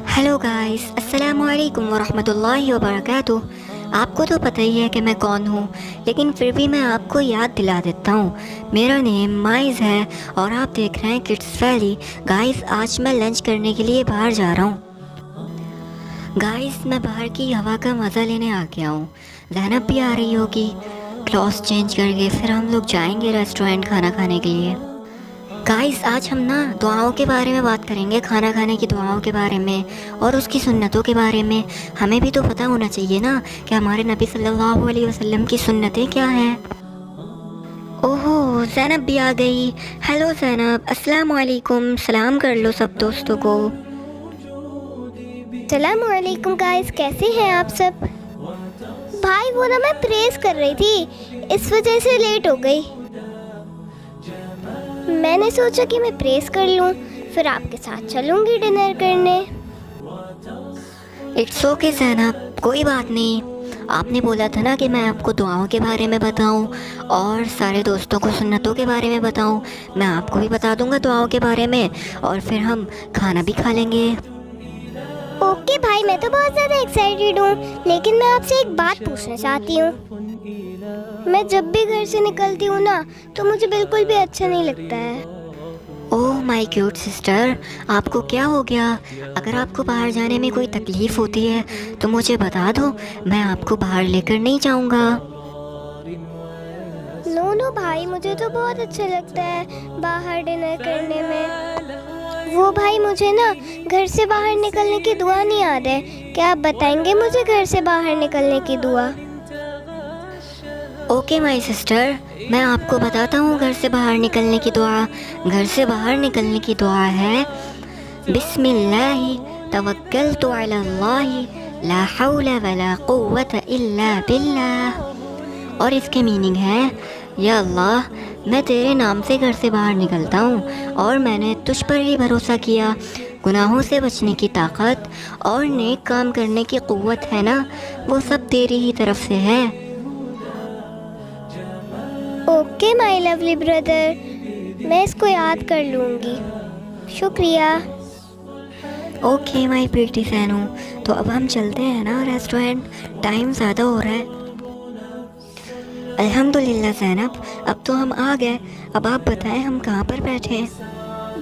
Hello guys, अस्सलाम वालेकुम वरहमतुल्लाहि वबरकातुह। आपको तो पता ही है कि मैं कौन हूँ, लेकिन फिर भी मैं आपको याद दिला देता हूँ। मेरा नेम माइज़ है और आप देख रहे हैं किड्स वैली। गाइस, आज मैं लंच करने के लिए बाहर जा रहा हूँ। गाइस, मैं बाहर की हवा का मज़ा लेने आ गया हूँ। ज़ैनब भी आ रही होगी। क्लॉथ्स चेंज करके फिर हम लोग जाएंगे रेस्टोरेंट खाना खाने के लिए। गाइस, आज हम ना दुआओं के बारे में बात करेंगे, खाना खाने की दुआओं के बारे में और उसकी सुन्नतों के बारे में। हमें भी तो पता होना चाहिए ना कि हमारे नबी सल्लल्लाहु अलैहि वसल्लम की सुन्नतें क्या हैं। ओहो, ज़ैनब भी आ गई। हेलो ज़ैनब, अस्सलाम वालेकुम। सलाम कर लो सब दोस्तों को। सलाम वालेकुम गाइस, कैसे हैं आप सब? भाई वो ना मैं प्रेस कर रही थी, इस वजह से लेट हो गई। मैंने सोचा कि मैं प्रेस कर लूँ, फिर आपके साथ चलूँगी डिनर करने। इट्स ओके ज़ैनब, कोई बात नहीं। आपने बोला था ना कि मैं आपको दुआओं के बारे में बताऊं और सारे दोस्तों को सुन्नतों के बारे में बताऊं। मैं आपको भी बता दूंगा दुआओं के बारे में और फिर हम खाना भी खा लेंगे। ओके भाई, मैं तो बहुत ज़्यादा एक्साइटेड हूँ, लेकिन मैं आपसे एक बात पूछना चाहती हूँ। मैं जब भी घर से निकलती हूँ ना, तो मुझे बिल्कुल भी अच्छा नहीं लगता है। ओह माय क्यूट सिस्टर, आपको क्या हो गया? अगर आपको बाहर जाने में कोई तकलीफ़ होती है तो मुझे बता दो, मैं आपको बाहर लेकर नहीं जाऊंगा। नो नो भाई, मुझे तो बहुत अच्छा लगता है बाहर डिनर करने में। वो भाई, मुझे ना घर से बाहर निकलने की दुआ नहीं याद है। क्या आप बताएंगे मुझे घर से बाहर निकलने की दुआ? ओके माय सिस्टर, मैं आपको बताता हूँ घर से बाहर निकलने की दुआ। घर से बाहर निकलने की दुआ है बिस्मिल्लाहि तवक्कलतु अलल्लाहि ला हौला वला कुव्वता इल्ला बिल्लाह। और इसके मीनिंग है, या अल्लाह, मैं तेरे नाम से घर से बाहर निकलता हूँ और मैंने तुझ पर ही भरोसा किया। गुनाहों से बचने की ताकत और नेक काम करने की क़ुव्वत है ना, वो सब तेरी ही तरफ से है। ओके माय लवली ब्रदर, मैं इसको याद कर लूँगी। शुक्रिया। ओके माय प्रीटी सैनू, तो अब हम चलते हैं ना रेस्टोरेंट, टाइम ज़्यादा हो रहा है। अल्हम्दुलिल्लाह ज़ैनब, अब तो हम आ गए। अब आप बताएं हम कहाँ पर बैठे हैं?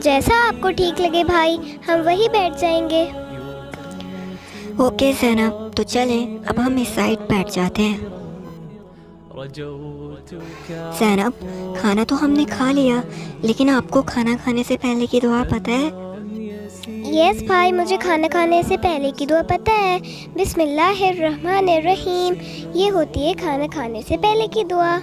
जैसा आपको ठीक लगे भाई, हम वहीं बैठ जाएंगे। ओके ज़ैनब, तो चलें अब हम इस साइड बैठ जाते हैं। ज़ैनब, खाना तो हमने खा लिया, लेकिन आपको खाना खाने से पहले की दुआ पता है? यस भाई, मुझे खाना खाने से पहले की दुआ पता है। बिस्मिल्लाहिर्रहमानिर्रहीम, ये होती है खाना खाने से पहले की दुआ।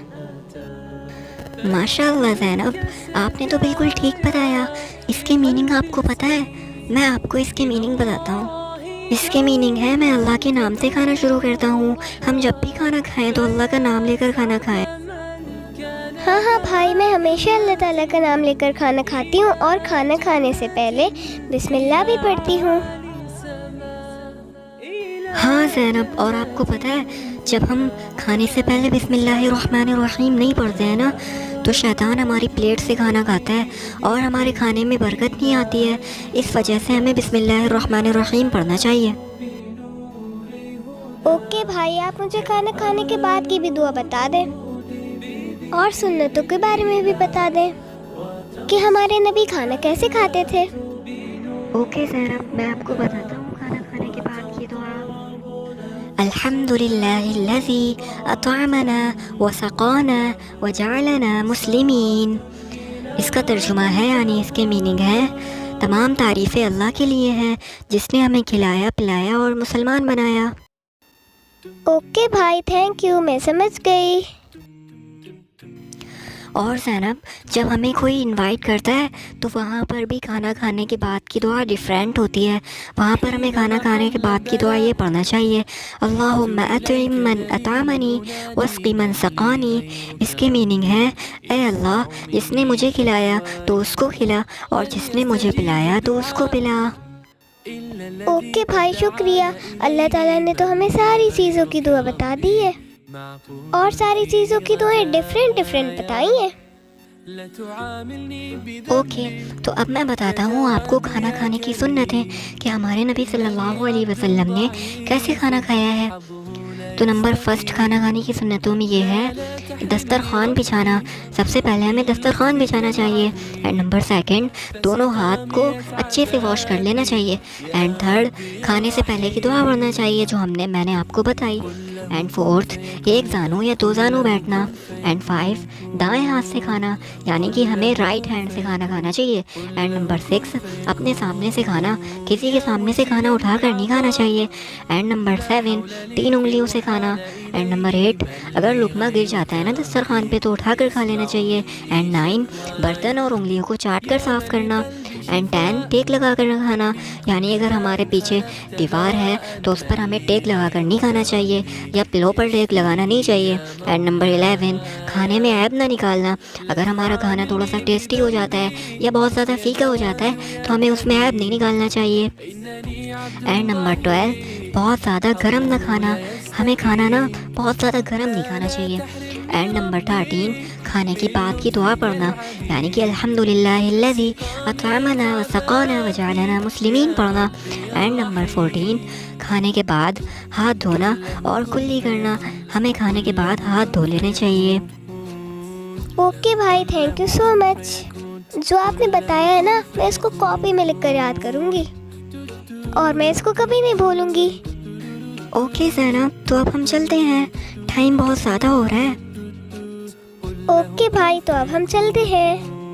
माशाअल्लाह ज़ैनब, आपने तो बिल्कुल ठीक बताया। इसकी मीनिंग आपको पता है? मैं आपको इसकी मीनिंग बताता हूँ। इसके मीनिंग है, मैं अल्लाह के नाम से खाना शुरू करता हूँ। हम जब भी खाना खाएं तो अल्लाह का नाम लेकर खाना खाएं। हाँ हाँ भाई, मैं हमेशा अल्लाह ताला का नाम लेकर खाना खाती हूँ और खाना खाने से पहले बिस्मिल्लाह भी पढ़ती हूँ। हाँ ज़ैनब, और आपको पता है, जब हम खाने से पहले बिस्मिल्लाहिर्रहमानिर्रहीम नहीं पढ़ते हैं ना, तो शैतान हमारी प्लेट से खाना खाता है और हमारे खाने में बरकत नहीं आती है। इस वजह से हमें बिस्मिल्लाहिर्रहमानिर्रहीम पढ़ना चाहिए। ओके भाई, आप मुझे खाना खाने के बाद की भी दुआ बता दें और सुन्नतों के बारे में भी बता दें कि हमारे नबी खाना कैसे खाते थे। ओके ज़ैनब, मैं आपको बताता हूँ खाना खाने के बाद की दुआ। अल्हम्दुलिल्लाहिल्लज़ी अतअमना व सक़ाना व जअलना मुस्लिमीन। इसका तर्जुमा है, यानी इसके मीनिंग है, तमाम तारीफ़ें अल्लाह के लिए हैं जिसने हमें खिलाया पिलाया और मुसलमान बनाया। ओके भाई, थैंक यू, मैं समझ गई। और ज़ैनब, जब हमें कोई इनवाइट करता है तो वहाँ पर भी खाना खाने के बाद की दुआ डिफरेंट होती है। वहाँ पर हमें खाना खाने के बाद की दुआ ये पढ़ना चाहिए, अल्लाहुम्मा अतइम मन अतामनी वस्क़ि मन सक़ानी। इसके मीनिंग है, ए अल्लाह, जिसने मुझे खिलाया तो उसको खिला और जिसने मुझे पिलाया तो उसको पिला। ओके भाई, शुक्रिया। अल्लाह ताला ने तो हमें सारी चीज़ों की दुआ बता दी है और सारी चीज़ों की दुआएं डिफरेंट डिफरेंट बताई हैं। ओके, तो अब मैं बताता हूँ आपको खाना खाने की सुन्नतें कि हमारे नबी सल्लल्लाहु अलैहि वसल्लम ने कैसे खाना खाया है। तो नंबर फर्स्ट खाना खाने की सुन्नतों में ये है दस्तरखान बिछाना। सबसे पहले हमें दस्तरखान बिछाना चाहिए। एंड नंबर सेकंड, दोनों हाथ को अच्छे से वॉश कर लेना चाहिए। एंड थर्ड, खाने से पहले की दुआ पढ़ना चाहिए जो मैंने आपको बताई। एंड फोर्थ, एक जानू या दो जानू बैठना। एंड फाइव, दाएं हाथ से खाना, यानी कि हमें राइट हैंड से खाना खाना चाहिए। एंड नंबर सिक्स, अपने सामने से खाना, किसी के सामने से खाना उठा कर नहीं खाना चाहिए। एंड नंबर सेवन, तीन उंगलियों से खाना। एंड नंबर एट, अगर लुकमा गिर जाता है ना दस्तरखान पे तो उठा कर खा लेना चाहिए। एंड नाइन, बर्तन और उंगलियों को चाट कर साफ़ करना। एंड 10, टेक लगा कर खाना, यानी अगर हमारे पीछे दीवार है तो उस पर हमें टेक लगा कर नहीं खाना चाहिए या पिलो पर टेक लगाना नहीं चाहिए। एंड नंबर 11, खाने में ऐब ना निकालना। अगर हमारा खाना थोड़ा सा टेस्टी हो जाता है या बहुत ज़्यादा फीका हो जाता है तो हमें उसमें ऐब नहीं निकालना चाहिए। एंड नंबर 12, बहुत ज़्यादा गर्म ना खाना। हमें खाना ना बहुत ज़्यादा गर्म नहीं खाना चाहिए। एंड नंबर 13, खाने की बाद की दुआ पढ़ना, यानी कि अल्हम्दुलिल्लाहिल्लज़ी अतअमना व सक़ाना व जअलना मुस्लिमीन पढ़ना। एंड नंबर 14, खाने के बाद हाथ धोना और कुल्ली करना। हमें खाने के बाद हाथ धो लेने चाहिए। ओके भाई, थैंक यू सो मच। जो आपने बताया है ना, मैं इसको कॉपी में लिख कर याद करूँगी और मैं इसको कभी नहीं भूलूँगी। ओके ज़ैनब, तो अब हम चलते हैं, टाइम बहुत ज़्यादा हो रहा है। ओके भाई, तो अब हम चलते हैं।